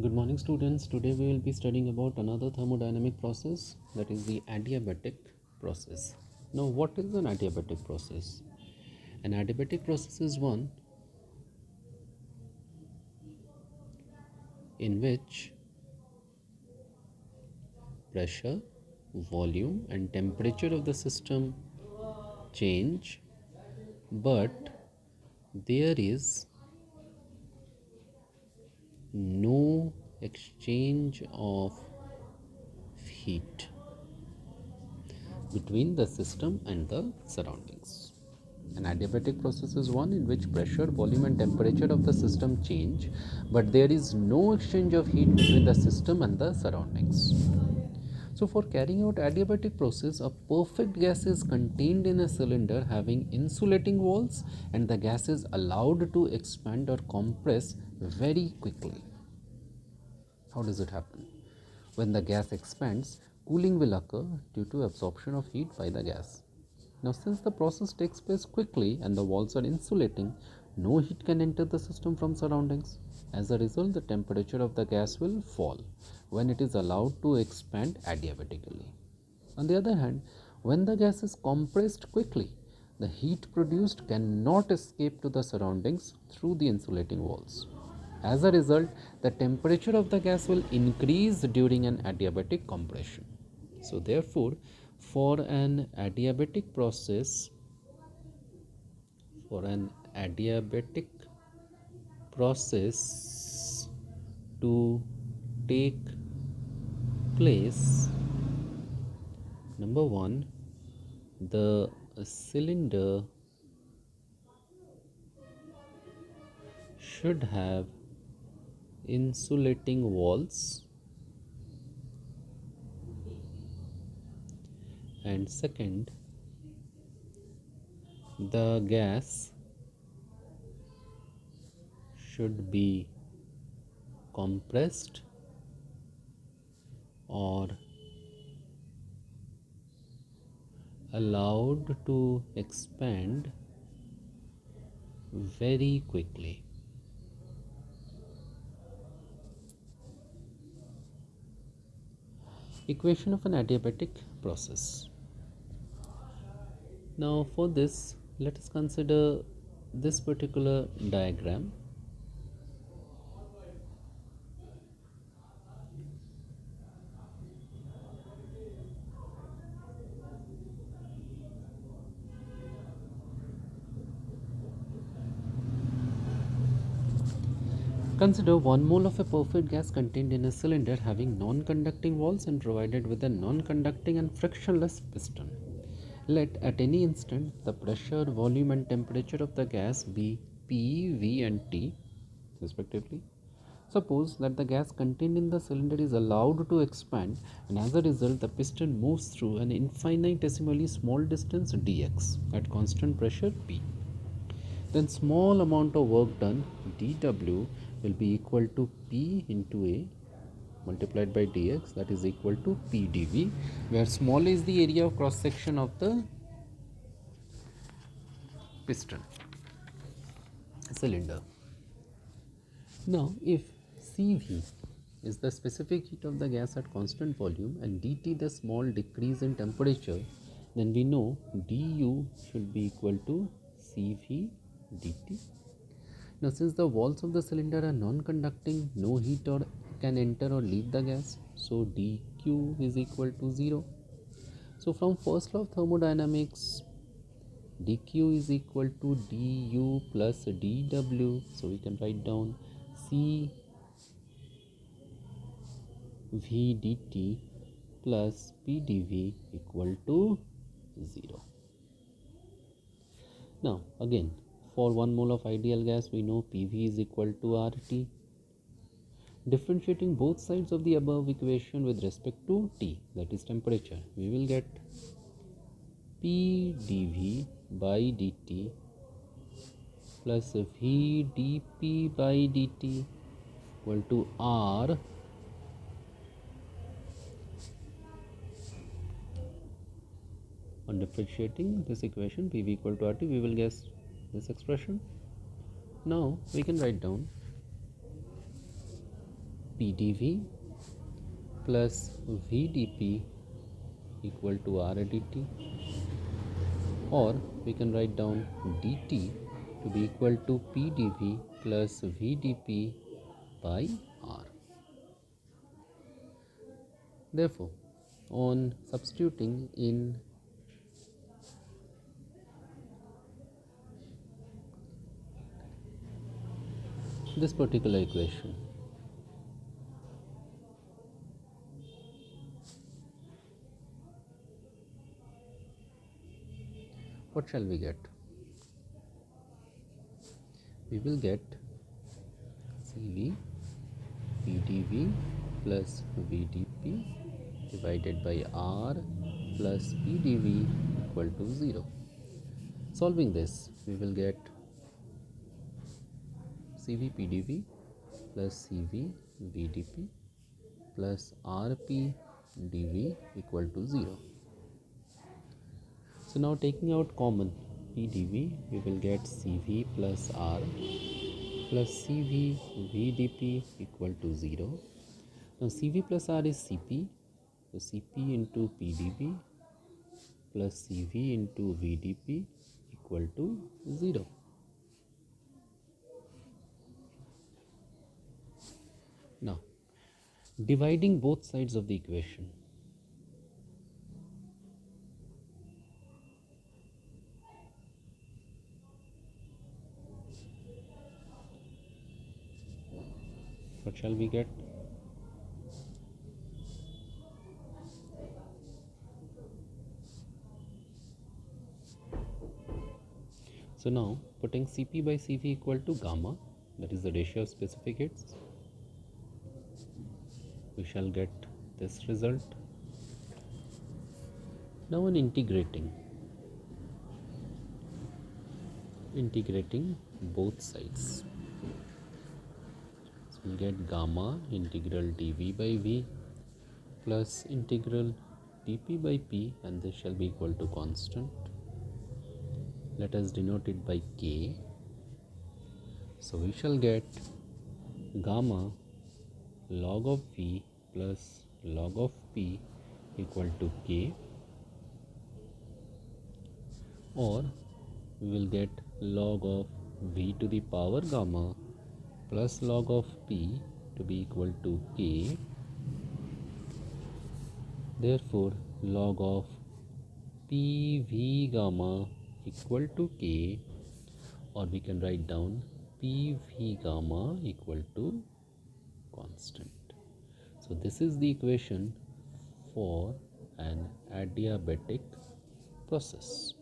Good morning, students. Today we will be studying about another thermodynamic process, that is the adiabatic process. Now, what is an adiabatic process? An adiabatic process is one in which pressure, volume, and temperature of the system change, but there is no exchange of heat between the system and the surroundings. An adiabatic process is one in which pressure, volume, and temperature of the system change, but there is no exchange of heat between the system and the surroundings. So, for carrying out adiabatic process, a perfect gas is contained in a cylinder having insulating walls, and the gas is allowed to expand or compress very quickly. How does it happen? When the gas expands, cooling will occur due to absorption of heat by the gas. Now, since the process takes place quickly and the walls are insulating, no heat can enter the system from surroundings. As a result, the temperature of the gas will fall when it is allowed to expand adiabatically. On the other hand, when the gas is compressed quickly, the heat produced cannot escape to the surroundings through the insulating walls. As a result, the temperature of the gas will increase during an adiabatic compression. So, therefore, for an adiabatic process, for an adiabatic process to take place, number one, the cylinder should have insulating walls, and second, the gas should be compressed or allowed to expand very quickly. Equation of an adiabatic process. Now, for this, let us consider this particular diagram. Consider 1 mole of a perfect gas contained in a cylinder having non-conducting walls and provided with a non-conducting and frictionless piston. Let at any instant the pressure, volume and temperature of the gas be P, V and T respectively. Suppose that the gas contained in the cylinder is allowed to expand, and as a result the piston moves through an infinitesimally small distance dx at constant pressure P. Then small amount of work done dW will be equal to P into A multiplied by dx, that is equal to P dV, where small is the area of cross section of the piston cylinder. Now, if Cv is the specific heat of the gas at constant volume and dT the small decrease in temperature, then we know du should be equal to Cv dt. Now, since the walls of the cylinder are non-conducting, no heat or can enter or leave the gas, so dq is equal to 0. So, from first law of thermodynamics, dq is equal to du plus dw. So, we can write down C v dt plus p dv equal to 0. Now, again, for 1 mole of ideal gas, we know PV is equal to RT. Differentiating both sides of the above equation with respect to T, that is temperature, we will get P dV by dt plus V dP by dt equal to R on differentiating this equation PV equal to RT, we will get this expression. Now we can write down PdV plus VdP equal to RdT, or we can write down dt to be equal to PdV plus VdP by R. Therefore, on substituting in this particular equation, what shall we get? We will get CV PdV plus VdP divided by R plus PdV equal to 0. Solving this, we will get CV PdV plus CV VdP plus RP dV equal to 0. So now taking out common PdV, we will get CV plus R plus CV VdP equal to 0. Now CV plus R is Cp, so Cp into PdV plus CV into VdP equal to 0. Now dividing both sides of the equation, what shall we get? So now putting Cp by Cv equal to gamma, that is the ratio of specific heats, we shall get this result. Now on integrating both sides, so we'll get gamma integral dV by V plus integral dP by P, and this shall be equal to constant. Let us denote it by K. So we shall get gamma log of V plus log of P equal to K, or we will get log of V to the power gamma plus log of P to be equal to K. Therefore log of PV gamma equal to K, or we can write down PV gamma equal to constant. So this is the equation for an adiabatic process.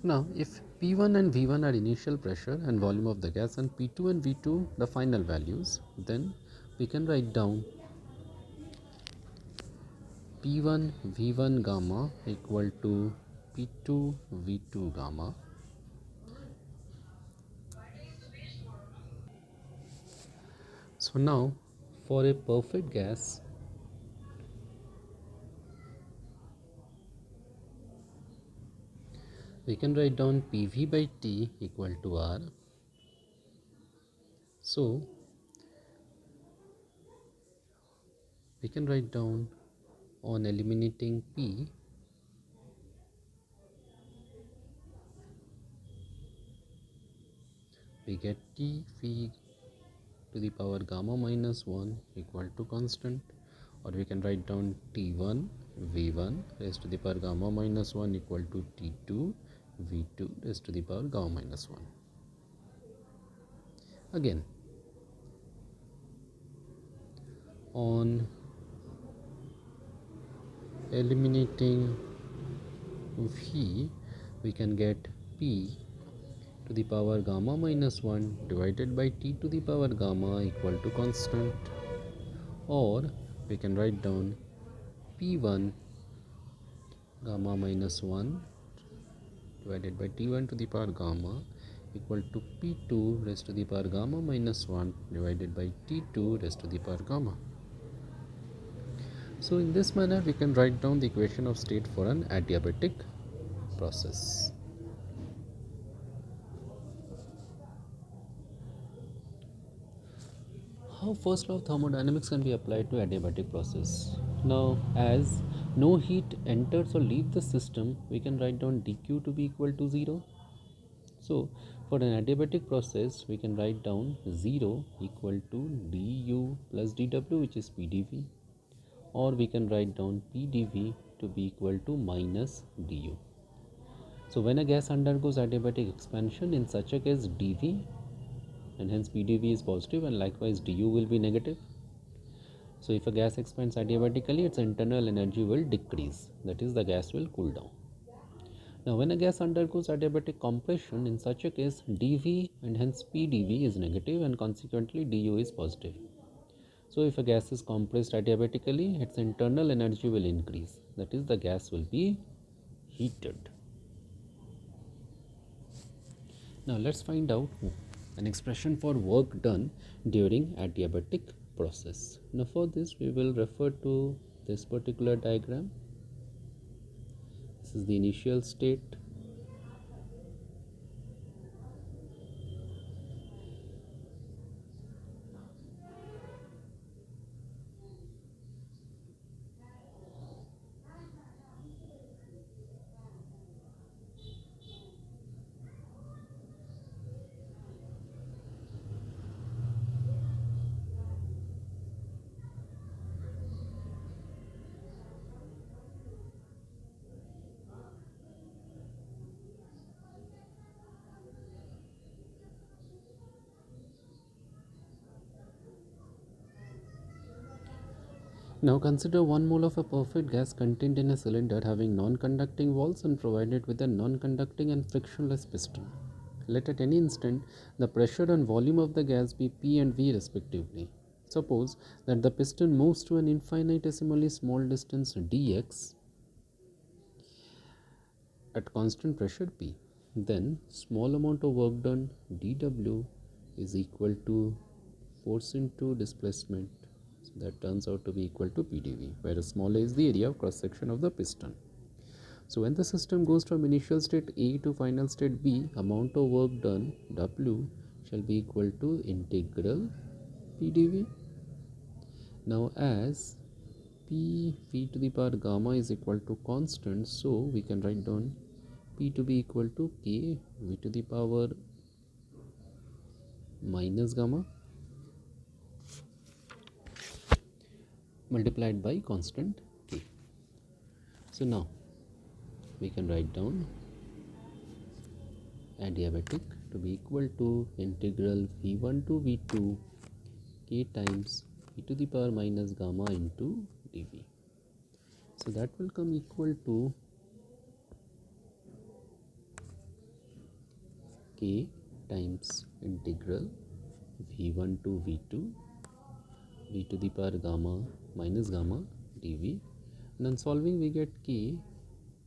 Now if P1 and V1 are initial pressure and volume of the gas, and P2 and V2 the final values, then we can write down P1 V1 gamma equal to P2 V2 gamma. So now for a perfect gas, we can write down PV by T equal to R. So we can write down, on eliminating P, we get T V to the power gamma minus 1 equal to constant, or we can write down T1 V1 raised to the power gamma minus 1 equal to T2 V2 raised to the power gamma minus 1. Again, on eliminating V, we can get P to the power gamma minus 1 divided by T to the power gamma equal to constant, or we can write down P1 gamma minus 1 divided by T1 to the power gamma equal to P2 raised to the power gamma minus 1 divided by T2 raised to the power gamma. So in this manner we can write down the equation of state for an adiabatic process. How first law of thermodynamics can be applied to adiabatic process? Now, as no heat enters or leaves the system, we can write down dq to be equal to 0. So, for an adiabatic process, we can write down 0 equal to du plus dw, which is pdv, or we can write down pdv to be equal to minus du. So, when a gas undergoes adiabatic expansion, in such a case dv and hence pdv is positive, and likewise du will be negative. So if a gas expands adiabatically, its internal energy will decrease, that is, the gas will cool down. Now when a gas undergoes adiabatic compression, in such a case dv and hence pdv is negative and consequently du is positive. So if a gas is compressed adiabatically, its internal energy will increase, that is, the gas will be heated. Now let's find out an expression for work done during adiabatic process. Now for this we will refer to this particular diagram. This is the initial state. Now consider 1 mole of a perfect gas contained in a cylinder having non-conducting walls and provided with a non-conducting and frictionless piston. Let at any instant the pressure and volume of the gas be P and V respectively. Suppose that the piston moves to an infinitesimally small distance dx at constant pressure P. Then small amount of work done dW is equal to force into displacement. So that turns out to be equal to pdv, where small a is the area of cross section of the piston. So when the system goes from initial state A to final state B, amount of work done W shall be equal to integral pdv. Now as p v to the power gamma is equal to constant, so we can write down p to be equal to k v to the power minus gamma multiplied by constant k. So now we can write down adiabatic to be equal to integral v1 to v2 k times e to the power minus gamma into dv. So that will come equal to k times integral v1 to v2 v to the power gamma minus gamma dv, and on solving we get k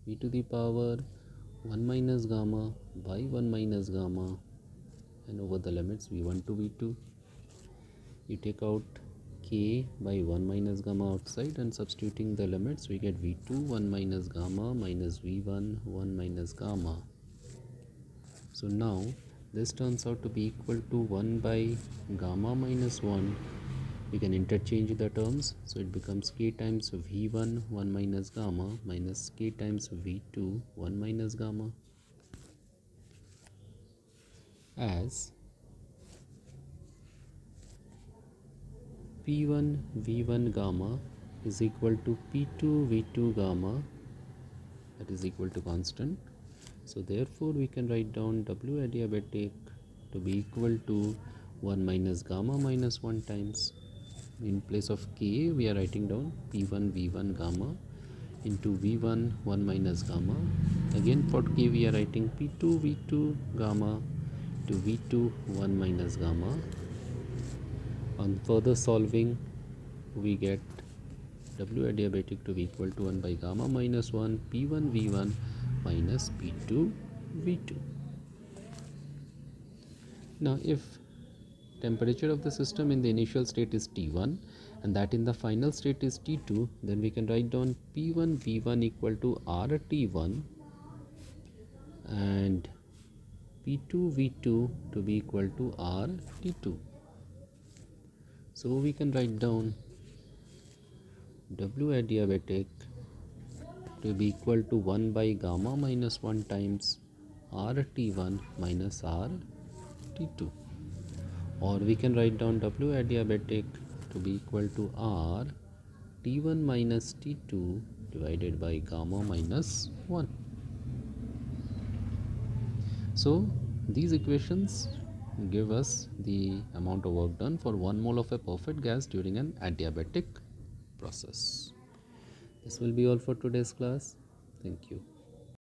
v to the power 1 minus gamma by 1 minus gamma, and over the limits v1 to v2 you take out k by 1 minus gamma outside, and substituting the limits we get v2 1 minus gamma minus v1 1 minus gamma. So now this turns out to be equal to 1 by gamma minus 1. We can interchange the terms, so it becomes k times v1 1 minus gamma minus k times v2 1 minus gamma, as p1 v1 gamma is equal to p2 v2 gamma, that is equal to constant. So therefore we can write down W adiabatic to be equal to 1 minus gamma minus 1 times, in place of k we are writing down p1 v1 gamma into v1 1 minus gamma. Again for k we are writing p2 v2 gamma to v2 1 minus gamma. On further solving we get W adiabatic to be equal to 1 by gamma minus 1 p1 v1 minus p2 v2. Now if temperature of the system in the initial state is T1 and that in the final state is T2, then we can write down P1 V1 equal to RT1 and P2 V2 to be equal to RT2. So we can write down W adiabatic to be equal to 1 by gamma minus 1 times RT1 minus RT2, or we can write down W adiabatic to be equal to R T1 minus T2 divided by gamma minus 1. So these equations give us the amount of work done for 1 mole of a perfect gas during an adiabatic process. This will be all for today's class. Thank you.